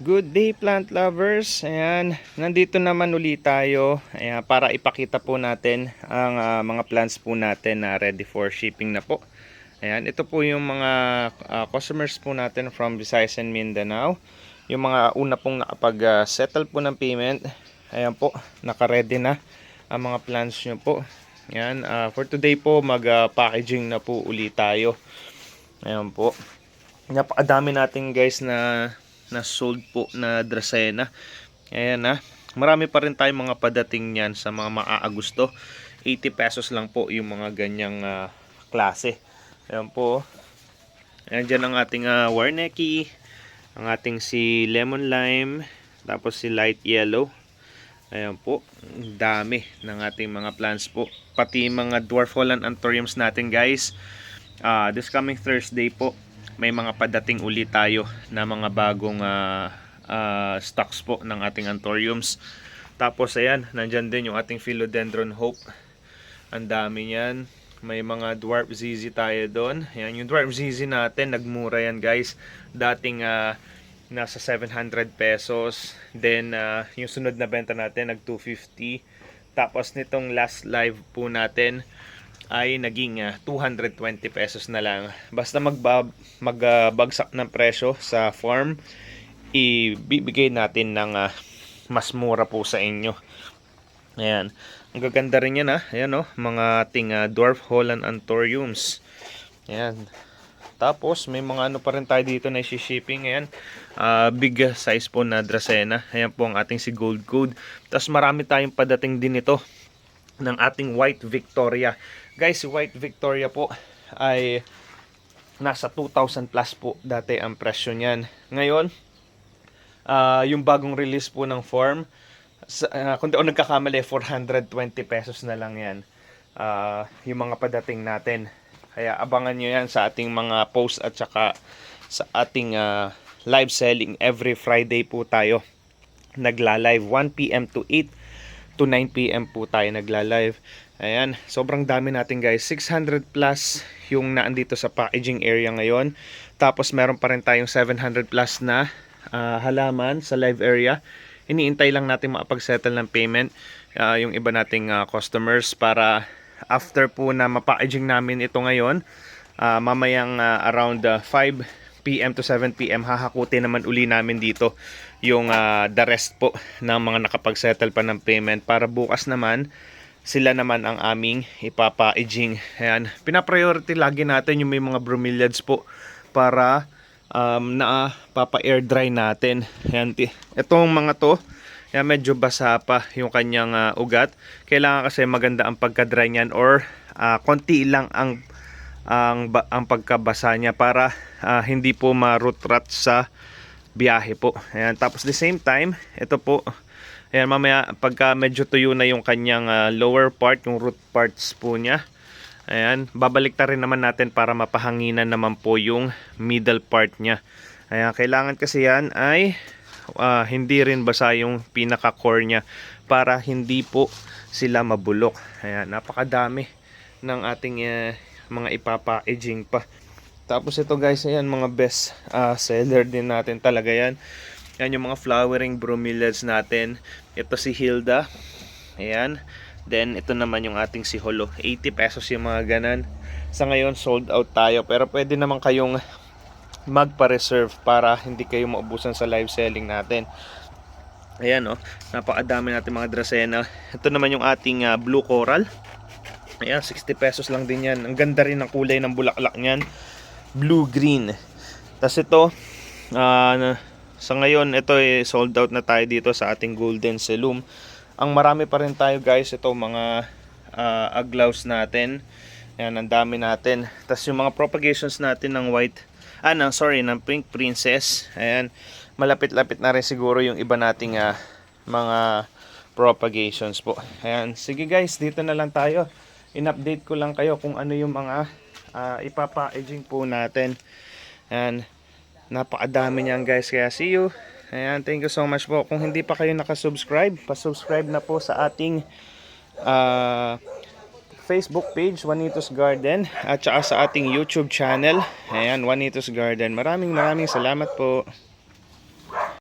Good day plant lovers. Ayan, nandito naman ulit tayo. Ayan, para ipakita po natin ang mga plants po natin na ready for shipping na po. Ayan, ito po yung mga customers po natin from Visayas and Mindanao. Yung mga una pong nakapag-settle po ng payment. Ayan po, naka-ready na ang mga plants nyo po. Ayan, for today po mag-packaging na po ulit tayo. Ayan po. Napakadami natin guys na sold po na Dracena. Ayan na. Marami pa rin tayong mga padating niyan sa mga maaagusto. 80 pesos lang po yung mga ganyang klase. Ayan po. Ayan dyan ang ating Warneki. Ang ating si Lemon Lime. Tapos si Light Yellow. Ayan po. Dami ng ating mga plants po. Pati mga Dwarf Holland Anthuriums natin guys. This coming Thursday po, may mga padating ulit tayo na mga bagong stocks po ng ating anthuriums. Tapos ayan, nandyan din yung ating Philodendron Hope. Ang dami niyan. May mga Dwarf ZZ tayo doon. Ayan, yung Dwarf ZZ natin, nagmura yan guys. Dating nasa 700 pesos. Then yung sunod na benta natin, nag 250. Tapos nitong last live po natin, ay naging 220 pesos na lang. Basta magbagsak ng presyo sa farm, ibibigay natin ng mas mura po sa inyo. Ayan. Ang gaganda rin yan Ayan mga ating Dwarf Holland Anthuriums. Ayan. Tapos may mga ano pa rin tayo dito na i-shipping. Ayan. Big size po na Dracena. Ayan po ang ating si Gold Code. Tapos marami tayong padating din ito ng ating White Victoria. Guys, si White Victoria po ay nasa 2,000 plus po dati ang presyo niyan. Ngayon, yung bagong release po ng form, kung di ako nagkakamali, 420 pesos na lang yan. Yung mga padating natin. Kaya abangan nyo yan sa ating mga post at saka sa ating live selling. Every Friday po tayo nagla-live 1 PM to 8 to 9 PM po tayo nagla-live. Ayan, sobrang dami natin guys. 600 plus yung naandito sa packaging area ngayon. Tapos meron pa rin tayong 700 plus na halaman sa live area. Iniintay lang natin makapag-settle ng payment yung iba nating customers para after po na ma-packaging namin ito ngayon, mamayang around 5 PM to 7 PM hahakutin naman uli namin dito yung the rest po ng mga nakapag-settle pa ng payment para bukas naman sila naman ang aming ipapa-aging. Ayan, pina-priority lagi natin yung may mga bromeliads po para papa-air dry natin. Ayan, itong mga to, ayan, medyo basa pa yung kanyang ugat. Kailangan kasi maganda ang pagka-dry niyan or konti lang ang pagkabasa niya para hindi po ma-root rot sa biyahe po. Ayan, tapos the same time, ito po, ayan, mamaya pagka medyo tuyo na yung kanyang lower part, yung root parts po niya, ayan, babalik rin naman natin para mapahanginan naman po yung middle part niya. Ayan, kailangan kasi yan ay hindi rin basa yung pinaka core niya para hindi po sila mabulok. Ayan, napakadami ng ating mga ipapa-aging pa. Tapos ito guys, ayan, mga best seller din natin talaga yan. Yan yung mga flowering bromeliads natin. Ito si Hilda. Ayan. Then ito naman yung ating si Holo. 80 pesos yung mga ganan. Sa ngayon sold out tayo. Pero pwede naman kayong magpa-reserve para hindi kayo maubusan sa live selling natin. Ayan napakadami natin mga Dracena. Ito naman yung ating blue coral. Ayan, 60 pesos lang din yan. Ang ganda rin ng kulay ng bulaklak niyan. Blue-green. Tapos ito, sa ngayon, ito sold out na tayo dito sa ating Golden Selum. Ang marami pa rin tayo guys, ito mga aglaws natin. Ayan, ang dami natin. Tapos yung mga propagations natin ng ng Pink Princess. Ayan, malapit-lapit na rin siguro yung iba nating mga propagations po. Ayan, sige guys, dito na lang tayo. In-update ko lang kayo kung ano yung mga ipapa-aging po natin. Ayan, napakadami niyan guys, kaya see you. Ayan, thank you so much po. Kung hindi pa kayo nakasubscribe, pa-subscribe na po sa ating Facebook page, Juanitos Garden, at saka sa ating YouTube channel. Ayan, Juanitos Garden. Maraming salamat po.